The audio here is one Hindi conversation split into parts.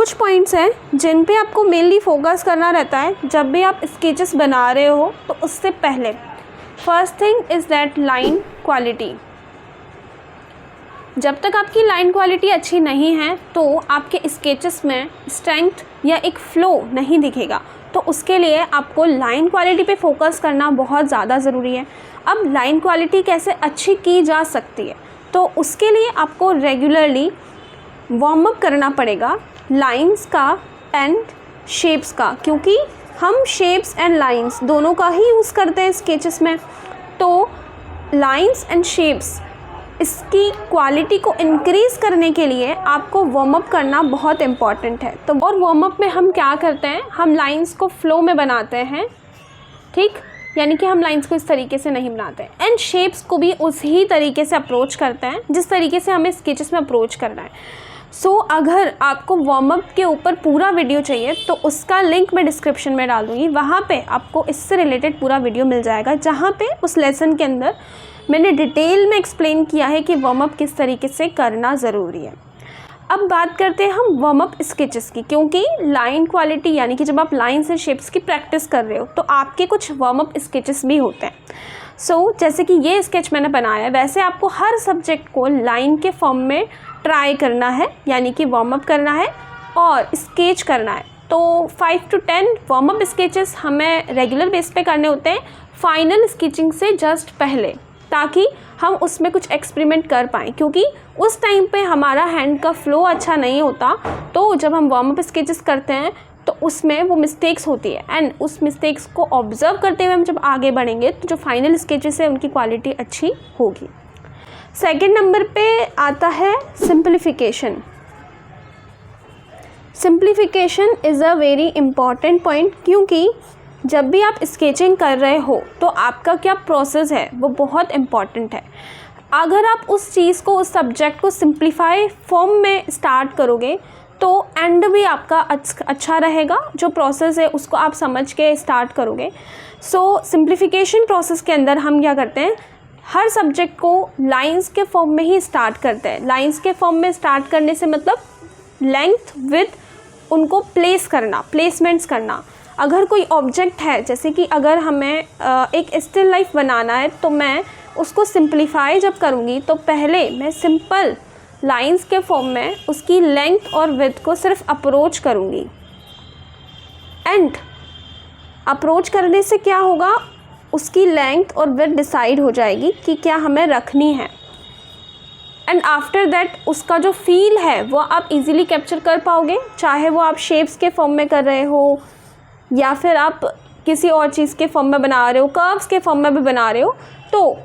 कुछ पॉइंट्स हैं जिन पे आपको मेनली फोकस करना रहता है जब भी आप स्केचेस बना रहे हो। तो उससे पहले first thing is that line quality. जब तक आपकी लाइन क्वालिटी अच्छी नहीं है तो आपके स्केचेस में स्ट्रेंथ या एक फ्लो नहीं दिखेगा। तो उसके लिए आपको लाइन क्वालिटी पे फोकस करना बहुत ज़्यादा ज़रूरी है। अब लाइन क्वालिटी कैसे अच्छी की जा सकती है, तो उसके लिए आपको रेगुलरली वार्म अप करना पड़ेगा लाइंस का एंड शेप्स का, क्योंकि हम शेप्स एंड लाइंस दोनों का ही यूज़ करते हैं स्केचेस में। तो लाइंस एंड शेप्स इसकी क्वालिटी को इंक्रीज़ करने के लिए आपको वार्म अप करना बहुत इम्पॉर्टेंट है। तो और वार्म अप में हम क्या करते हैं, हम लाइंस को फ्लो में बनाते हैं, ठीक, यानी कि हम लाइंस को इस तरीके से नहीं बनाते हैं। एंड शेप्स को भी उसी तरीके से अप्रोच करते हैं जिस तरीके से हमें स्केचेस में अप्रोच करना है। सो अगर आपको वार्म अप के ऊपर पूरा वीडियो चाहिए तो उसका लिंक मैं डिस्क्रिप्शन में डाल दूँगी। वहाँ पे आपको इससे रिलेटेड पूरा वीडियो मिल जाएगा, जहाँ पे उस लेसन के अंदर मैंने डिटेल में एक्सप्लेन किया है कि वार्म अप किस तरीके से करना ज़रूरी है। अब बात करते हैं हम वार्म अप स्केचेस की, क्योंकि लाइन क्वालिटी यानी कि जब आप लाइन्स एंड शेप्स की प्रैक्टिस कर रहे हो तो आपके कुछ वार्म अप स्केचेस भी होते हैं। सो जैसे कि ये स्केच मैंने बनाया है, वैसे आपको हर सब्जेक्ट को लाइन के फॉर्म में ट्राई करना है, यानी कि वार्म अप करना है और स्केच करना है। तो 5 to 10 वार्म अप स्केचेस हमें रेगुलर बेस पे करने होते हैं फाइनल स्केचिंग से जस्ट पहले, ताकि हम उसमें कुछ एक्सपेरिमेंट कर पाएँ, क्योंकि उस टाइम पे हमारा हैंड का फ्लो अच्छा नहीं होता। तो जब हम वार्म अप स्केचेस करते हैं तो उसमें वो मिस्टेक्स होती है, एंड उस मिस्टेक्स को ऑब्ज़र्व करते हुए हम जब आगे बढ़ेंगे तो जो फाइनल स्केचेस है उनकी क्वालिटी अच्छी होगी। सेकंड नंबर पे आता है simplification. Simplification is a very important point, क्योंकि जब भी आप स्केचिंग कर रहे हो तो आपका क्या प्रोसेस है वो बहुत इम्पॉर्टेंट है। अगर आप उस चीज़ को, उस सब्जेक्ट को सिंप्लीफाई फॉर्म में स्टार्ट करोगे तो एंड भी आपका अच्छा रहेगा। जो प्रोसेस है उसको आप समझ के स्टार्ट करोगे। सो सिंप्लीफिकेशन प्रोसेस के अंदर हम क्या करते हैं, हर सब्जेक्ट को लाइंस के फॉर्म में ही स्टार्ट करते हैं। लाइंस के फॉर्म में स्टार्ट करने से मतलब लेंथ विड्थ उनको प्लेस करना, प्लेसमेंट्स करना। अगर कोई ऑब्जेक्ट है, जैसे कि अगर हमें एक स्टिल लाइफ बनाना है, तो मैं उसको सिंप्लीफाई जब करूँगी तो पहले मैं सिंपल लाइंस के फॉर्म में उसकी लेंथ और विड्थ को सिर्फ अप्रोच करूँगी। एंड अप्रोच करने से क्या होगा, उसकी लेंथ और विड्थ डिसाइड हो जाएगी कि क्या हमें रखनी है। एंड आफ्टर दैट उसका जो फील है वो आप इजीली कैप्चर कर पाओगे, चाहे वो आप शेप्स के फॉर्म में कर रहे हो या फिर आप किसी और चीज़ के फॉर्म में बना रहे हो, कर्व्स के फॉर्म में भी बना रहे हो। तो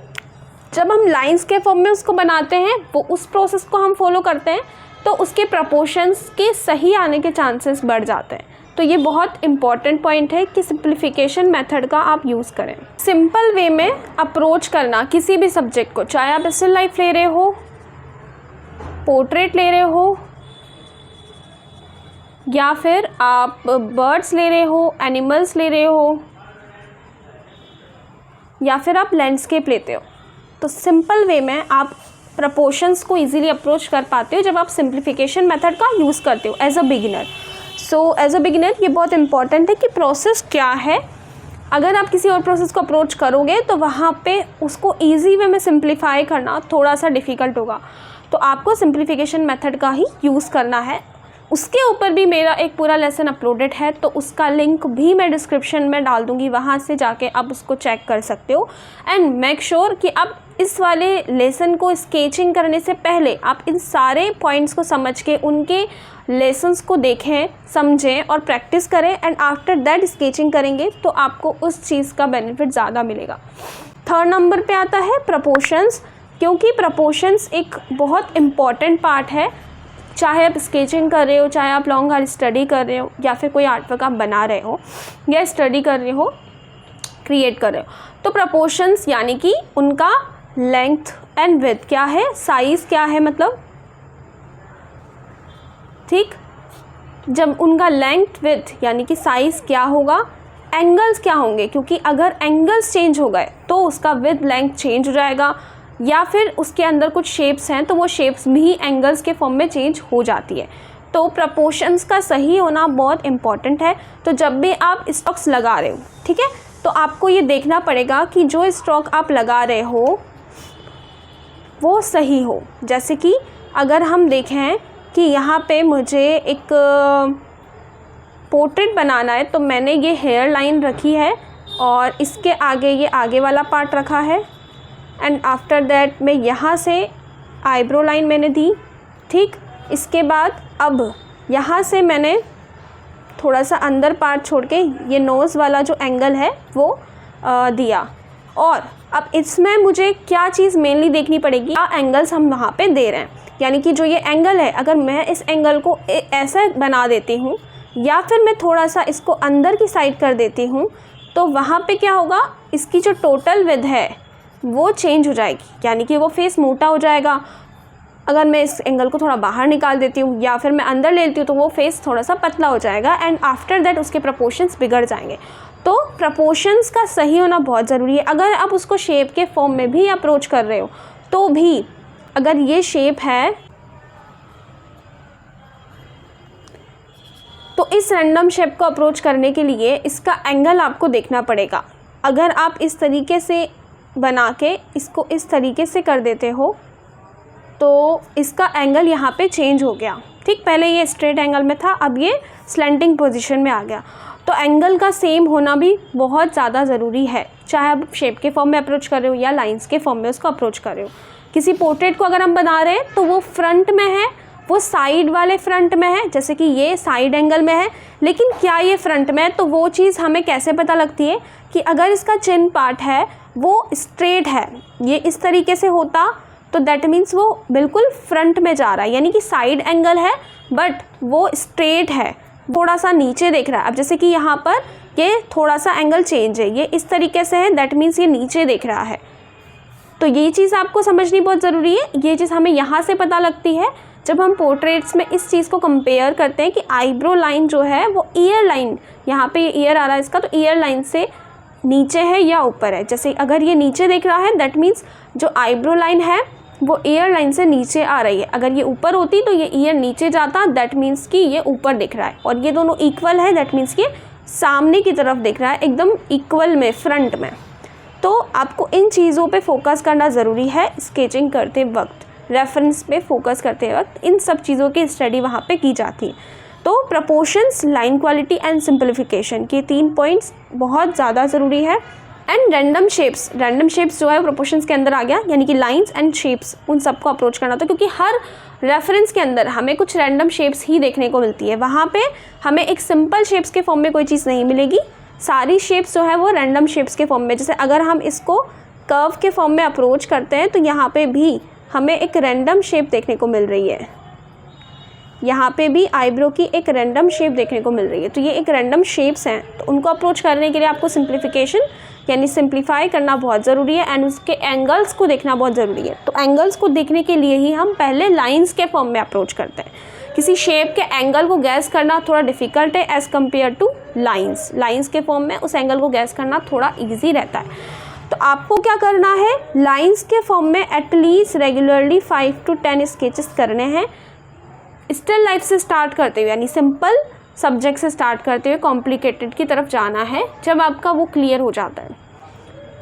जब हम लाइंस के फॉर्म में उसको बनाते हैं, वो उस प्रोसेस को हम फॉलो करते हैं, तो उसके प्रपोर्शंस के सही आने के चांसेस बढ़ जाते हैं। तो ये बहुत इंपॉर्टेंट पॉइंट है कि सिंप्लीफिकेशन मेथड का आप यूज़ करें। सिंपल वे में अप्रोच करना किसी भी सब्जेक्ट को, चाहे आप स्टिल लाइफ ले रहे हो, पोर्ट्रेट ले रहे हो, या फिर आप बर्ड्स ले रहे हो, एनिमल्स ले रहे हो, या फिर आप लैंडस्केप लेते हो, तो सिंपल वे में आप प्रपोर्शंस को इजीली अप्रोच कर पाते हो जब आप सिंप्लीफिकेशन मेथड का यूज़ करते हो as a beginner. So as a beginner ये बहुत इंपॉर्टेंट है कि प्रोसेस क्या है। अगर आप किसी और प्रोसेस को अप्रोच करोगे तो वहाँ पे उसको ईजी वे में सिंप्लीफाई करना थोड़ा सा डिफ़िकल्ट होगा। तो आपको सिंप्लीफिकेशन मेथड का ही यूज़ करना है। उसके ऊपर भी मेरा एक पूरा लेसन अपलोडेड है, तो उसका लिंक भी मैं डिस्क्रिप्शन में डाल दूँगी, वहाँ से जाके आप उसको चेक कर सकते हो। एंड मेक श्योर कि आप इस वाले लेसन को स्केचिंग करने से पहले आप इन सारे पॉइंट्स को समझ के उनके लेसन्स को देखें, समझें और प्रैक्टिस करें। एंड आफ्टर दैट स्केचिंग करेंगे तो आपको उस चीज़ का बेनिफिट ज़्यादा मिलेगा। थर्ड नंबर पे आता है प्रपोर्शंस, क्योंकि प्रपोर्शंस एक बहुत इम्पॉर्टेंट पार्ट है। चाहे आप स्केचिंग कर रहे हो, चाहे आप लॉन्ग हार्ड स्टडी कर रहे हो, या फिर कोई आर्टवर्क आप बना रहे हो या स्टडी कर रहे हो, क्रिएट कर रहे हो, तो प्रपोर्शंस यानी कि उनका लेंथ एंड विड्थ क्या है, साइज़ क्या है, मतलब ठीक, जब उनका लेंथ विड्थ यानी कि साइज़ क्या होगा, एंगल्स क्या होंगे, क्योंकि अगर एंगल्स चेंज हो गए तो उसका विड्थ लेंथ चेंज हो जाएगा, या फिर उसके अंदर कुछ शेप्स हैं तो वो शेप्स भी एंगल्स के फॉर्म में चेंज हो जाती है। तो प्रपोर्शंस का सही होना बहुत इम्पॉर्टेंट है। तो जब भी आप स्टॉक्स लगा रहे हो, ठीक है, तो आपको ये देखना पड़ेगा कि जो स्टॉक आप लगा रहे हो वो सही हो। जैसे कि अगर हम देखें कि यहाँ पे मुझे एक पोर्ट्रेट बनाना है, तो मैंने ये हेयर लाइन रखी है और इसके आगे ये आगे वाला पार्ट रखा है, एंड आफ्टर दैट मैं यहाँ से आईब्रो लाइन मैंने दी, ठीक। इसके बाद अब यहाँ से मैंने थोड़ा सा अंदर पार्ट छोड़ के ये नोज़ वाला जो एंगल है वो दिया। और अब इसमें मुझे क्या चीज़ मेनली देखनी पड़ेगी, क्या एंगल्स हम वहाँ पे दे रहे हैं। यानी कि जो ये एंगल है, अगर मैं इस एंगल को ऐसा बना देती हूँ या फिर मैं थोड़ा सा इसको अंदर की साइड कर देती हूँ, तो वहाँ पे क्या होगा, इसकी जो टोटल विड्थ है वो चेंज हो जाएगी, यानी कि वो फेस मोटा हो जाएगा। अगर मैं इस एंगल को थोड़ा बाहर निकाल देती हूँ या फिर मैं अंदर ले लेती हूँ तो वो फेस थोड़ा सा पतला हो जाएगा, एंड आफ्टर दैट उसके प्रपोर्शंस बिगड़ जाएंगे। तो प्रपोर्शंस का सही होना बहुत ज़रूरी है। अगर आप उसको शेप के फॉर्म में भी अप्रोच कर रहे हो तो भी, अगर ये शेप है तो इस रैंडम शेप को अप्रोच करने के लिए इसका एंगल आपको देखना पड़ेगा। अगर आप इस तरीके से बना के इसको इस तरीके से कर देते हो तो इसका एंगल यहाँ पे चेंज हो गया, ठीक। पहले ये स्ट्रेट एंगल में था, अब ये स्लैंटिंग पोजीशन में आ गया। तो एंगल का सेम होना भी बहुत ज़्यादा ज़रूरी है, चाहे आप शेप के फॉर्म में अप्रोच कर रहे हो या लाइंस के फॉर्म में उसको अप्रोच कर रहे हो। किसी पोर्ट्रेट को अगर हम बना रहे हैं तो वो फ्रंट में है, वो साइड वाले फ्रंट में है, जैसे कि ये साइड एंगल में है, लेकिन क्या ये फ्रंट में है, तो वो चीज़ हमें कैसे पता लगती है कि अगर इसका चिन पार्ट है वो स्ट्रेट है, ये इस तरीके से होता तो दैट मीन्स वो बिल्कुल फ्रंट में जा रहा है, यानी कि साइड एंगल है बट वो स्ट्रेट है, थोड़ा सा नीचे देख रहा है। अब जैसे कि यहाँ पर ये थोड़ा सा एंगल चेंज है, ये इस तरीके से है, दैट मीन्स ये नीचे देख रहा है। तो ये चीज़ आपको समझनी बहुत ज़रूरी है। ये चीज़ हमें यहाँ से पता लगती है जब हम पोर्ट्रेट्स में इस चीज़ को कंपेयर करते हैं कि आईब्रो लाइन जो है वो ईयर लाइन, यहाँ पे ईयर आ रहा है इसका, तो ईयर लाइन से नीचे है या ऊपर है। जैसे अगर ये नीचे देख रहा है दैट मीन्स जो आईब्रो लाइन है वो ईयर लाइन से नीचे आ रही है। अगर ये ऊपर होती तो ये ईयर नीचे जाता, दैट मीन्स कि ये ऊपर दिख रहा है। और ये दोनों इक्वल है, दैट मीन्स कि सामने की तरफ दिख रहा है, एकदम इक्वल में, फ्रंट में। तो आपको इन चीज़ों पे फोकस करना ज़रूरी है स्केचिंग करते वक्त, रेफरेंस पे फोकस करते वक्त इन सब चीज़ों की स्टडी वहाँ पे की जाती है। तो proportions, line quality and simplification के 3 पॉइंट्स बहुत ज़्यादा ज़रूरी है। एंड रैंडम शेप्स जो है प्रोपोर्शंस के अंदर आ गया, यानी कि लाइंस एंड शेप्स, उन सबको अप्रोच करना होता है, क्योंकि हर रेफरेंस के अंदर हमें कुछ रैंडम शेप्स ही देखने को मिलती है। वहाँ पे हमें एक सिंपल शेप्स के फॉर्म में कोई चीज़ नहीं मिलेगी, सारी शेप्स जो है वो रैंडम शेप्स के फॉर्म में। जैसे अगर हम इसको कर्व के फॉर्म में अप्रोच करते हैं तो यहाँ पे भी हमें एक रैंडम शेप देखने को मिल रही है, यहाँ पे भी आईब्रो की एक रैंडम शेप देखने को मिल रही है। तो ये एक रैंडम शेप्स हैं, तो उनको अप्रोच करने के लिए आपको सिंप्लीफिकेशन यानी सिंप्लीफाई करना बहुत ज़रूरी है, एंड उसके एंगल्स को देखना बहुत ज़रूरी है। तो एंगल्स को देखने के लिए ही हम पहले लाइंस के फॉर्म में अप्रोच करते हैं। किसी शेप के एंगल को गैस करना थोड़ा डिफ़िकल्ट है एज़ कम्पेयर टू लाइंस के फॉर्म में उस एंगल को गैस करना थोड़ा ईजी रहता है। तो आपको क्या करना है, लाइंस के फॉर्म में एटलीस्ट रेगुलरली 5 to 10 स्केचेस करने हैं, स्टिल लाइफ से स्टार्ट करते हुए, यानी सिंपल सब्जेक्ट से स्टार्ट करते हुए कॉम्प्लिकेटेड की तरफ जाना है जब आपका वो क्लियर हो जाता है।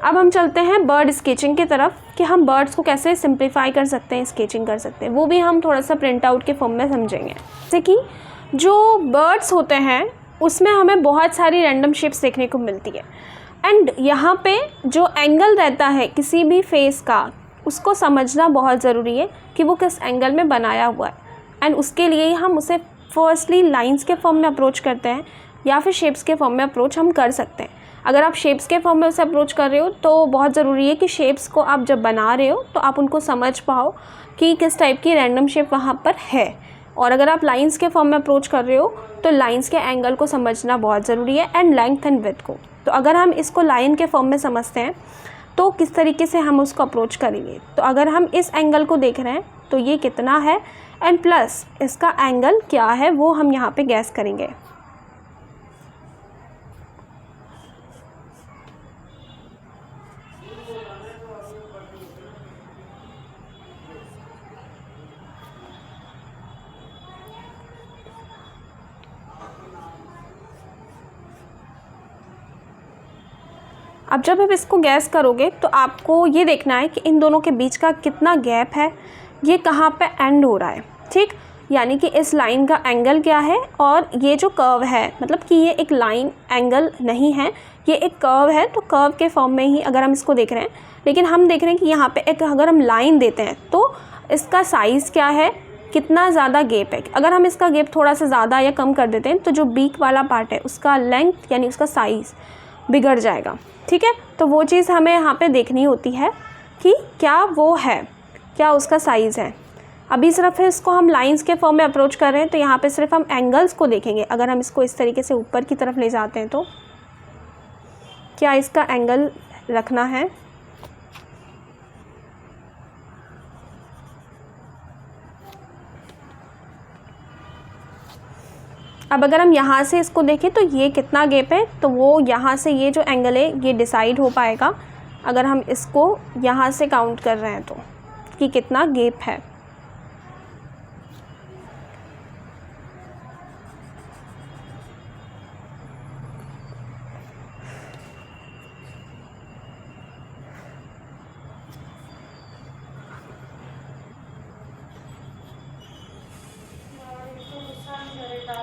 अब हम चलते हैं बर्ड स्केचिंग की तरफ कि हम बर्ड्स को कैसे सिंप्लीफाई कर सकते हैं, स्केचिंग कर सकते हैं, वो भी हम थोड़ा सा प्रिंट आउट के फॉर्म में समझेंगे। जैसे कि जो बर्ड्स होते हैं उसमें हमें बहुत सारी रैंडम शेप्स देखने को मिलती है, एंड यहाँ पे जो एंगल रहता है किसी भी फेस का उसको समझना बहुत ज़रूरी है कि वो किस एंगल में बनाया हुआ है, एंड उसके लिए ही हम उसे फर्स्टली लाइंस के फॉर्म में अप्रोच करते हैं या फिर शेप्स के फॉर्म में अप्रोच हम कर सकते हैं। अगर आप शेप्स के फॉर्म में उसे अप्रोच कर रहे हो तो बहुत ज़रूरी है कि शेप्स को आप जब बना रहे हो तो आप उनको समझ पाओ कि किस टाइप की रैंडम शेप वहाँ पर है, और अगर आप लाइंस के फॉर्म में अप्रोच कर रहे हो तो लाइंस के एंगल को समझना बहुत ज़रूरी है, एंड लेंथ एंड विड्थ को। तो अगर हम इसको लाइन के फॉर्म में समझते हैं तो किस तरीके से हम उसको अप्रोच करेंगे, तो अगर हम इस एंगल को देख रहे हैं तो ये कितना है, एंड प्लस इसका एंगल क्या है वो हम यहाँ पे गैस करेंगे। अब जब आप इसको गैस करोगे तो आपको ये देखना है कि इन दोनों के बीच का कितना गैप है, ये कहाँ पे एंड हो रहा है, ठीक। यानी कि इस लाइन का एंगल क्या है, और ये जो कर्व है, मतलब कि ये एक लाइन एंगल नहीं है, ये एक कर्व है, तो कर्व के फॉर्म में ही अगर हम इसको देख रहे हैं, लेकिन हम देख रहे हैं कि यहाँ पे एक अगर हम लाइन देते हैं तो इसका साइज़ क्या है, कितना ज़्यादा गैप है। अगर हम इसका गैप थोड़ा सा ज़्यादा या कम कर देते हैं तो जो बीक वाला पार्ट है उसका लेंथ यानी उसका साइज़ बिगड़ जाएगा, ठीक है। तो वो चीज़ हमें यहाँ पे देखनी होती है कि क्या वो है, क्या उसका साइज़ है। अभी सिर्फ इसको हम लाइंस के फॉर्म में अप्रोच कर रहे हैं, तो यहाँ पे सिर्फ हम एंगल्स को देखेंगे। अगर हम इसको इस तरीके से ऊपर की तरफ ले जाते हैं तो क्या इसका एंगल रखना है। अब अगर हम यहाँ से इसको देखें तो ये कितना गैप है, तो वो यहाँ से ये जो एंगल है ये डिसाइड हो पाएगा अगर हम इसको यहाँ से काउंट कर रहे हैं तो, कि कितना गैप है।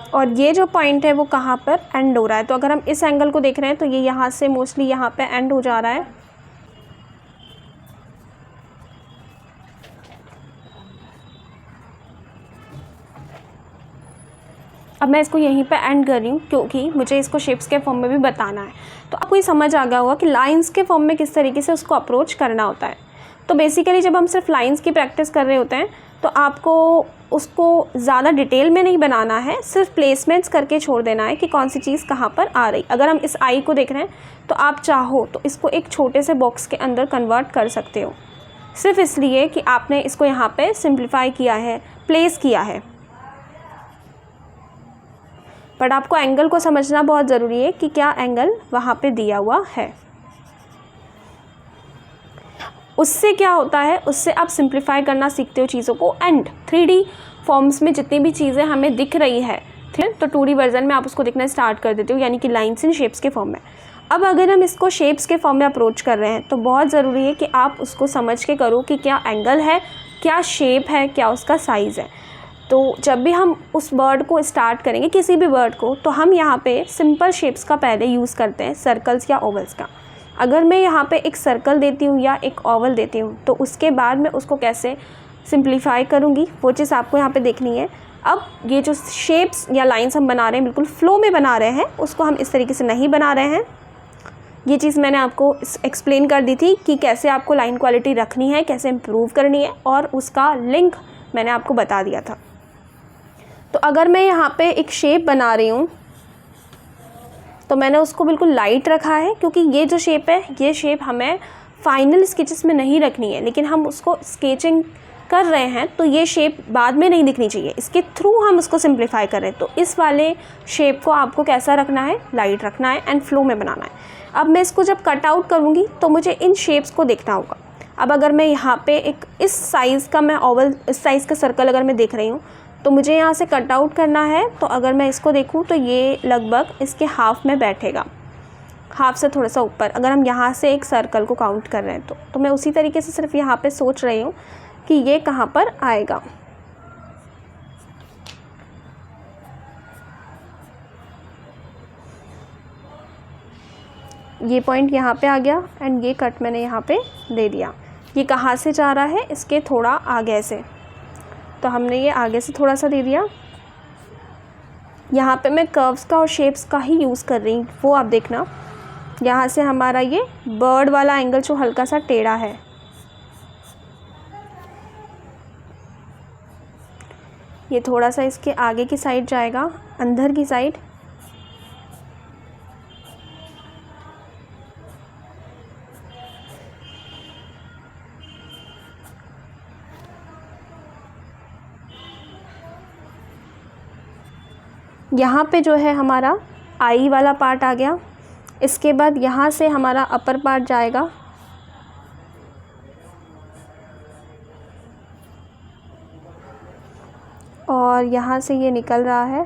और ये जो पॉइंट है वो कहाँ पर एंड हो रहा है, तो अगर हम इस एंगल को देख रहे हैं तो ये यहाँ से मोस्टली यहाँ पे एंड हो जा रहा है। अब मैं इसको यहीं पे एंड कर रही हूँ क्योंकि मुझे इसको शेप्स के फॉर्म में भी बताना है। तो आपको ये समझ आ गया होगा कि लाइंस के फॉर्म में किस तरीके से उसको अप्रोच करना होता है। तो बेसिकली जब हम सिर्फ लाइंस की प्रैक्टिस कर रहे होते हैं तो आपको उसको ज़्यादा डिटेल में नहीं बनाना है, सिर्फ प्लेसमेंट्स करके छोड़ देना है कि कौन सी चीज़ कहाँ पर आ रही। अगर हम इस आई को देख रहे हैं तो आप चाहो तो इसको एक छोटे से बॉक्स के अंदर कन्वर्ट कर सकते हो, सिर्फ इसलिए कि आपने इसको यहाँ पे सिंप्लीफाई किया है, प्लेस किया है। बट आपको एंगल को समझना बहुत ज़रूरी है कि क्या एंगल वहाँ पे दिया हुआ है। उससे क्या होता है, उससे आप सिंप्लीफाई करना सीखते हो चीज़ों को, एंड 3D फॉर्म्स में जितनी भी चीज़ें हमें दिख रही है, ठीक है, तो 2D वर्जन में आप उसको दिखना स्टार्ट कर देते हो, यानी कि लाइन्स एंड शेप्स के फॉर्म में। अब अगर हम इसको शेप्स के फॉर्म में अप्रोच कर रहे हैं तो बहुत ज़रूरी है कि आप उसको समझ के करो कि क्या एंगल है, क्या शेप है, क्या उसका साइज़ है। तो जब भी हम उस वर्ड को स्टार्ट करेंगे, किसी भी वर्ड को, तो हम यहाँ पे सिंपल शेप्स का पहले यूज़ करते हैं, सर्कल्स या ओवल्स का। अगर मैं यहाँ पे एक सर्कल देती हूँ या एक ओवल देती हूँ तो उसके बाद मैं उसको कैसे सिंप्लीफाई करूँगी वो चीज़ आपको यहाँ पे देखनी है। अब ये जो शेप्स या लाइंस हम बना रहे हैं बिल्कुल फ्लो में बना रहे हैं, उसको हम इस तरीके से नहीं बना रहे हैं। ये चीज़ मैंने आपको एक्सप्लेन कर दी थी कि कैसे आपको लाइन क्वालिटी रखनी है, कैसे इम्प्रूव करनी है, और उसका लिंक मैंने आपको बता दिया था। तो अगर मैं यहाँ पे एक शेप बना रही हूँ तो मैंने उसको बिल्कुल लाइट रखा है, क्योंकि ये जो शेप है ये शेप हमें फाइनल स्केचेस में नहीं रखनी है, लेकिन हम उसको स्केचिंग कर रहे हैं तो ये शेप बाद में नहीं दिखनी चाहिए, इसके थ्रू हम उसको सिंप्लीफाई कर रहे हैं। तो इस वाले शेप को आपको कैसा रखना है, लाइट रखना है एंड फ्लो में बनाना है। अब मैं इसको जब कट आउट करूँगी तो मुझे इन शेप्स को देखना होगा। अब अगर मैं यहाँ पे एक इस साइज़ का मैं ओवल, इस साइज़ का सर्कल अगर मैं देख रही हूँ तो मुझे यहाँ से कट आउट करना है। तो अगर मैं इसको देखूँ तो ये लगभग इसके हाफ में बैठेगा, हाफ से थोड़ा सा ऊपर, अगर हम यहाँ से एक सर्कल को काउंट कर रहे हैं तो मैं उसी तरीके से सिर्फ यहाँ पे सोच रही हूँ कि ये कहाँ पर आएगा। ये पॉइंट यहाँ पे आ गया एंड ये कट मैंने यहाँ पे दे दिया। ये कहाँ से जा रहा है, इसके थोड़ा आगे से, तो हमने ये आगे से थोड़ा सा दे दिया। यहाँ पे मैं कर्व्स का और शेप्स का ही यूज़ कर रही हूँ, वो आप देखना। यहाँ से हमारा ये बर्ड वाला एंगल जो हल्का सा टेढ़ा है, ये थोड़ा सा इसके आगे की साइड जाएगा, अंदर की साइड। यहाँ पे जो है हमारा आई वाला पार्ट आ गया। इसके बाद यहाँ से हमारा अपर पार्ट जाएगा, और यहाँ से ये निकल रहा है।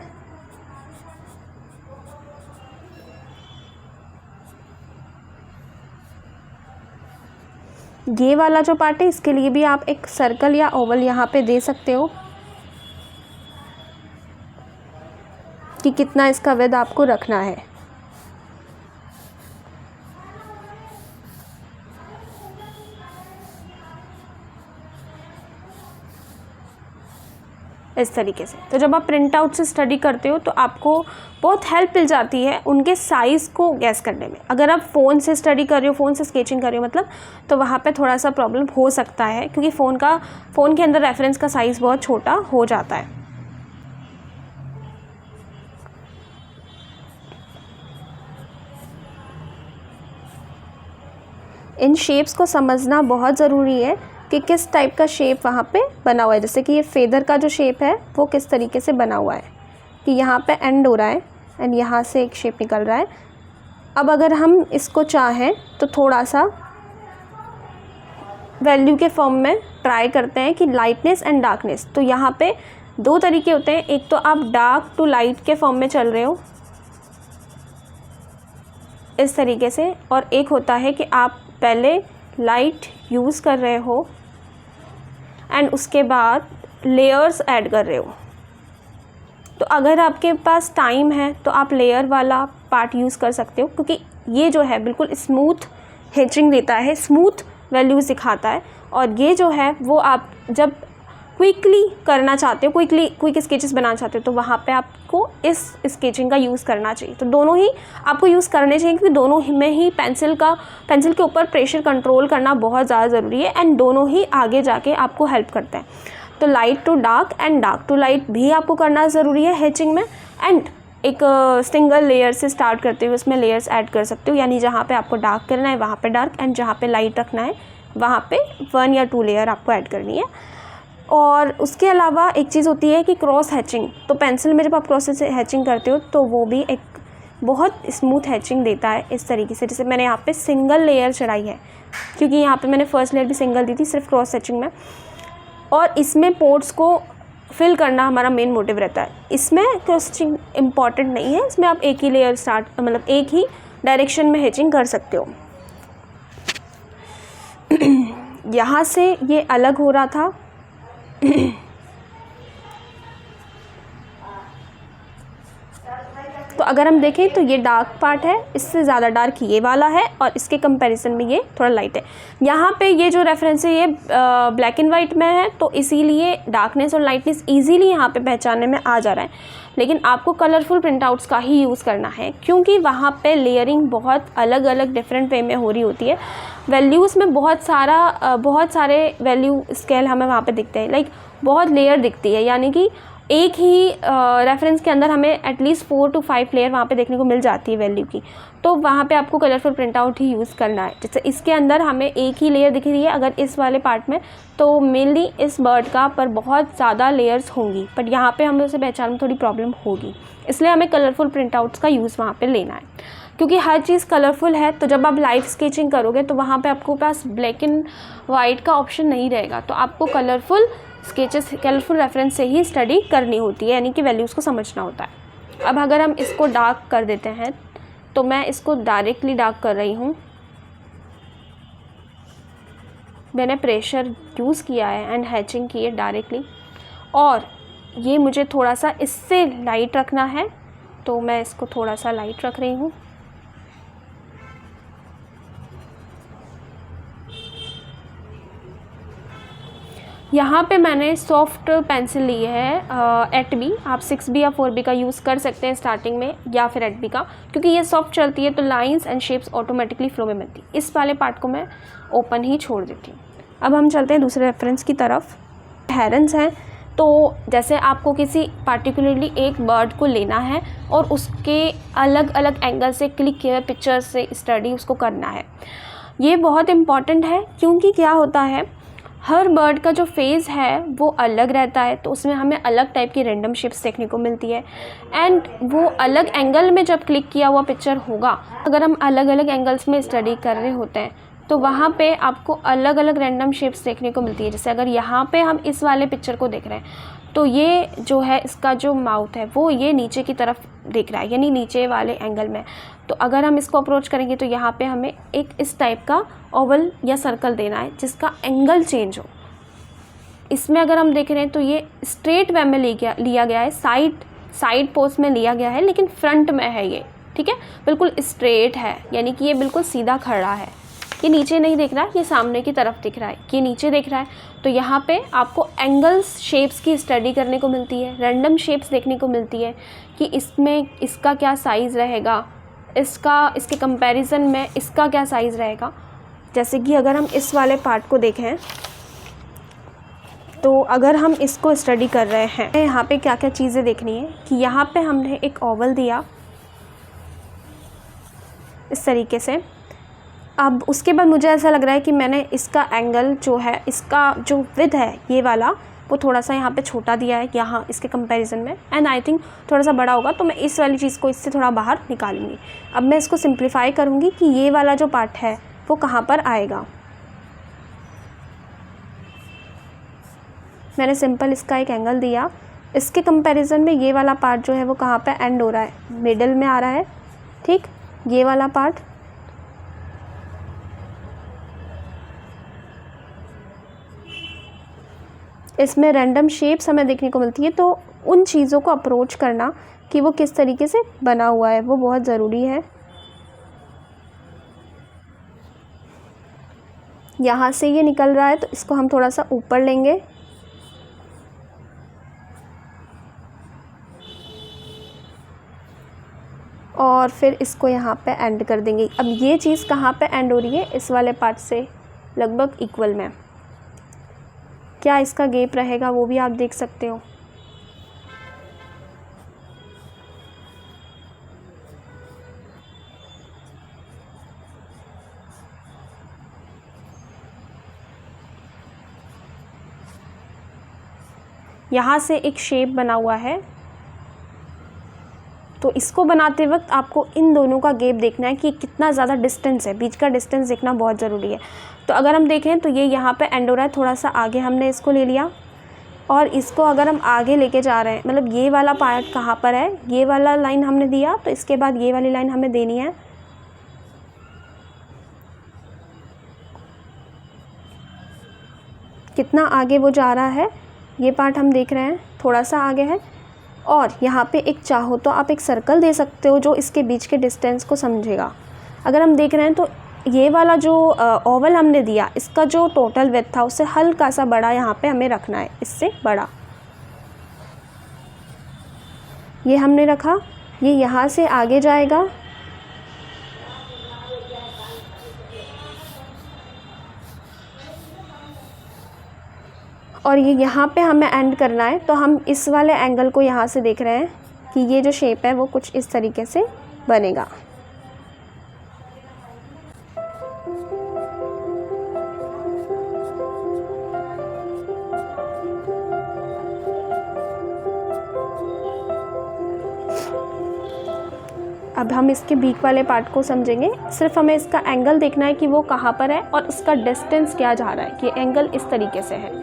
ये वाला जो पार्ट है इसके लिए भी आप एक सर्कल या ओवल यहाँ पे दे सकते हो कि कितना इसका विड्थ आपको रखना है। इस तरीके से। तो जब आप प्रिंट आउट से स्टडी करते हो तो आपको बहुत हेल्प मिल जाती है उनके साइज़ को गैस करने में। अगर आप फ़ोन से स्टडी कर रहे हो, फ़ोन से स्केचिंग कर रहे हो मतलब, तो वहाँ पे थोड़ा सा प्रॉब्लम हो सकता है क्योंकि फ़ोन के अंदर रेफरेंस का साइज़ बहुत छोटा हो जाता है। इन शेप्स को समझना बहुत ज़रूरी है कि किस टाइप का शेप वहाँ पे बना हुआ है। जैसे कि ये फेदर का जो शेप है वो किस तरीके से बना हुआ है कि यहाँ पे एंड हो रहा है एंड यहाँ से एक शेप निकल रहा है। अब अगर हम इसको चाहें तो थोड़ा सा वैल्यू के फॉर्म में ट्राई करते हैं कि लाइटनेस एंड डार्कनेस। तो यहाँ पे दो तरीके होते हैं, एक तो आप डार्क टू लाइट के फॉर्म में चल रहे हो इस तरीके से, और एक होता है कि आप पहले लाइट यूज़ कर रहे हो एंड उसके बाद लेयर्स ऐड कर रहे हो। तो अगर आपके पास टाइम है तो आप लेयर वाला पार्ट यूज़ कर सकते हो क्योंकि ये जो है बिल्कुल स्मूथ हेचिंग देता है, स्मूथ वैल्यूज़ दिखाता है। और ये जो है वो आप जब क्विकली करना चाहते हो, क्विक स्केचेस बनाना चाहते हो, तो वहाँ पे आपको इस स्केचिंग का यूज़ करना चाहिए। तो दोनों ही आपको यूज़ करने चाहिए क्योंकि दोनों में ही पेंसिल के ऊपर प्रेशर कंट्रोल करना बहुत ज़्यादा ज़रूरी है एंड दोनों ही आगे जाके आपको हेल्प करते हैं। तो light to dark and dark to light भी आपको करना ज़रूरी है हेचिंग में। एंड एक सिंगल लेयर से स्टार्ट करते हुए उसमें लेयर्स ऐड कर सकते हो, यानी जहाँ पे आपको डार्क करना है वहाँ पे डार्क एंड जहाँ पे लाइट रखना है वहाँ पे 1 या 2 लेयर आपको ऐड करनी है। और उसके अलावा एक चीज़ होती है कि क्रॉस हैचिंग। तो पेंसिल में जब आप क्रॉस से हैचिंग करते हो तो वो भी एक बहुत स्मूथ हैचिंग देता है इस तरीके से। जैसे मैंने यहाँ पे सिंगल लेयर चढ़ाई है क्योंकि यहाँ पे मैंने फर्स्ट लेयर भी सिंगल दी थी सिर्फ क्रॉस हैचिंग में, और इसमें पोर्ट्स को फिल करना हमारा मेन मोटिव रहता है। इसमें क्रॉस हैचिंग इम्पॉर्टेंट नहीं है, इसमें आप एक ही लेयर मतलब एक ही डायरेक्शन में हैचिंग कर सकते हो। यहाँ से ये अलग हो रहा था तो अगर हम देखें तो ये डार्क पार्ट है, इससे ज़्यादा डार्क ये वाला है और इसके कंपैरिजन में ये थोड़ा लाइट है। यहाँ पे ये जो रेफरेंस है ये ब्लैक एंड वाइट में है तो इसीलिए डार्कनेस और लाइटनेस इजीली यहाँ पे पहचानने में आ जा रहा है। लेकिन आपको कलरफुल प्रिंट आउट्स का ही यूज़ करना है क्योंकि वहाँ पे लेयरिंग बहुत अलग अलग डिफरेंट वे में हो रही होती है। वैल्यूज़ में बहुत सारे वैल्यू स्केल हमें वहाँ पे दिखते हैं, लाइक बहुत लेयर दिखती है, यानी कि एक ही रेफरेंस के अंदर हमें एटलीस्ट 4 to 5 लेयर वहाँ पे देखने को मिल जाती है वैल्यू की। तो वहाँ पे आपको कलरफुल प्रिंट आउट ही यूज़ करना है। जैसे इसके अंदर हमें एक ही लेयर दिख रही है अगर इस वाले पार्ट में, तो मेनली इस बर्ड का पर बहुत ज़्यादा लेयर्स होंगी, बट यहाँ पे हमें उसे पहचानने में थोड़ी प्रॉब्लम होगी। इसलिए हमें कलरफुल प्रिंट आउट्स का यूज़ वहाँ पर लेना है क्योंकि हर चीज़ कलरफुल है। तो जब आप लाइव स्केचिंग करोगे तो वहाँ पर आपको पास ब्लैक एंड वाइट का ऑप्शन नहीं रहेगा, तो आपको कलरफुल स्केचेस कलरफुल रेफरेंस से ही स्टडी करनी होती है, यानी कि वैल्यूज़ को समझना होता है। अब अगर हम इसको डार्क कर देते हैं तो मैं इसको डायरेक्टली डार्क कर रही हूँ, मैंने प्रेशर यूज़ किया है एंड हैचिंग की है डायरेक्टली, और ये मुझे थोड़ा सा इससे लाइट रखना है तो मैं इसको थोड़ा सा लाइट रख रही हूँ। यहाँ पे मैंने सॉफ्ट पेंसिल ली है 8B, आप 6B या 4B का यूज़ कर सकते हैं स्टार्टिंग में, या फिर 8B का, क्योंकि ये सॉफ्ट चलती है तो lines and shapes automatically flow में बनती है। इस वाले पार्ट को मैं ओपन ही छोड़ देती हूँ। अब हम चलते हैं दूसरे रेफरेंस की तरफ। हेरन्स हैं, तो जैसे आपको किसी पार्टिकुलरली एक बर्ड को लेना है और उसके अलग अलग एंगल से क्लिक किए हुए पिक्चर से स्टडी उसको करना है। ये बहुत इम्पॉर्टेंट है क्योंकि क्या होता है, हर बर्ड का जो फेस है वो अलग रहता है, तो उसमें हमें अलग टाइप की रैंडम शेप्स देखने को मिलती है एंड वो अलग एंगल में जब क्लिक किया हुआ पिक्चर होगा, अगर हम अलग अलग एंगल्स में स्टडी कर रहे होते हैं तो वहाँ पे आपको अलग अलग रैंडम शेप्स देखने को मिलती है। जैसे अगर यहाँ पे हम इस वाले पिक्चर को देख रहे हैं तो ये जो है इसका जो माउथ है वो ये नीचे की तरफ दिख रहा है, यानी नीचे वाले एंगल में। तो अगर हम इसको अप्रोच करेंगे तो यहाँ पे हमें एक इस टाइप का ओवल या सर्कल देना है जिसका एंगल चेंज हो। इसमें अगर हम देख रहे हैं तो ये स्ट्रेट वे में लिया गया है, साइड पोज में लिया गया है, लेकिन फ्रंट में है ये, ठीक है, बिल्कुल स्ट्रेट है, यानी कि ये बिल्कुल सीधा खड़ा है। ये नीचे नहीं दिख रहा, ये सामने की तरफ दिख रहा है, ये नीचे दिख रहा है। तो यहाँ पे आपको एंगल्स शेप्स की स्टडी करने को मिलती है, रैंडम शेप्स देखने को मिलती है कि इसमें इसका क्या साइज़ रहेगा, इसके कंपैरिजन में इसका क्या साइज़ रहेगा। जैसे कि अगर हम इस वाले पार्ट को देखें तो अगर हम इसको स्टडी कर रहे हैं, यहाँ पे क्या क्या चीज़ें देखनी है कि यहाँ पे हमने एक ओवल दिया इस तरीके से। अब उसके बाद मुझे ऐसा लग रहा है कि मैंने इसका एंगल जो है, इसका जो विड्थ है ये वाला, वो थोड़ा सा यहाँ पे छोटा दिया है यहाँ इसके कंपैरिजन में, एंड आई थिंक थोड़ा सा बड़ा होगा, तो मैं इस वाली चीज़ को इससे थोड़ा बाहर निकालूंगी। अब मैं इसको सिंप्लीफाई करूँगी कि ये वाला जो पार्ट है वो कहाँ पर आएगा। मैंने सिंपल इसका एक एंगल दिया, इसके कंपैरिजन में ये वाला पार्ट जो है वो कहाँ पे एंड हो रहा है, मिडिल में आ रहा है, ठीक, ये वाला पार्ट। इसमें रैंडम शेप्स हमें देखने को मिलती है, तो उन चीज़ों को अप्रोच करना कि वो किस तरीके से बना हुआ है वो बहुत ज़रूरी है। यहाँ से ये निकल रहा है तो इसको हम थोड़ा सा ऊपर लेंगे और फिर इसको यहाँ पे एंड कर देंगे। अब ये चीज़ कहाँ पे एंड हो रही है, इस वाले पार्ट से लगभग इक्वल में। क्या इसका गैप रहेगा वो भी आप देख सकते हो। यहाँ से एक शेप बना हुआ है, तो इसको बनाते वक्त आपको इन दोनों का गैप देखना है कि कितना ज़्यादा डिस्टेंस है, बीच का डिस्टेंस देखना बहुत ज़रूरी है। तो अगर हम देखें तो ये यहाँ पे एंड हो रहा है, थोड़ा सा आगे हमने इसको ले लिया और इसको अगर हम आगे लेके जा रहे हैं, मतलब ये वाला पार्ट कहाँ पर है, ये वाला लाइन हमने दिया, तो इसके बाद ये वाली लाइन हमें देनी है। कितना आगे वो जा रहा है ये पार्ट हम देख रहे हैं, थोड़ा सा आगे है। और यहाँ पे एक चाहो तो आप एक सर्कल दे सकते हो जो इसके बीच के डिस्टेंस को समझेगा। अगर हम देख रहे हैं तो ये वाला जो ओवल हमने दिया, इसका जो टोटल विड्थ था उससे हल्का सा बड़ा यहाँ पे हमें रखना है, इससे बड़ा ये हमने रखा। ये यहाँ से आगे जाएगा और ये यहाँ पे हमें एंड करना है। तो हम इस वाले एंगल को यहाँ से देख रहे हैं कि ये जो शेप है वो कुछ इस तरीके से बनेगा। अब हम इसके बीच वाले पार्ट को समझेंगे। सिर्फ हमें इसका एंगल देखना है कि वो कहाँ पर है और उसका डिस्टेंस क्या जा रहा है, कि एंगल इस तरीके से है।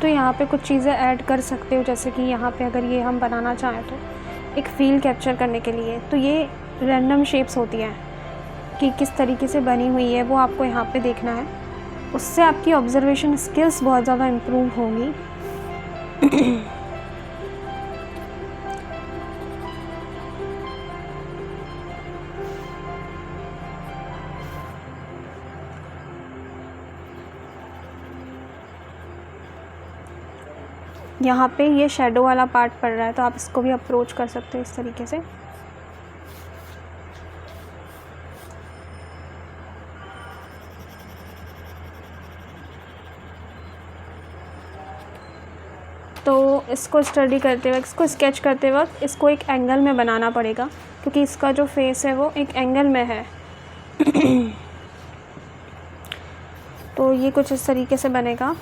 तो यहाँ पे कुछ चीज़ें ऐड कर सकते हो, जैसे कि यहाँ पे अगर ये हम बनाना चाहें तो एक फ़ील कैप्चर करने के लिए, तो ये रैंडम शेप्स होती हैं कि किस तरीके से बनी हुई है वो आपको यहाँ पे देखना है। उससे आपकी ऑब्ज़र्वेशन स्किल्स बहुत ज़्यादा इम्प्रूव होंगी। यहाँ पे ये शेडो वाला पार्ट पड़ रहा है, तो आप इसको भी अप्रोच कर सकते हो इस तरीके से। तो इसको स्टडी करते वक्त, इसको स्केच करते वक्त इसको एक एंगल में बनाना पड़ेगा, क्योंकि इसका जो फेस है वो एक एंगल में है। तो ये कुछ इस तरीके से बनेगा।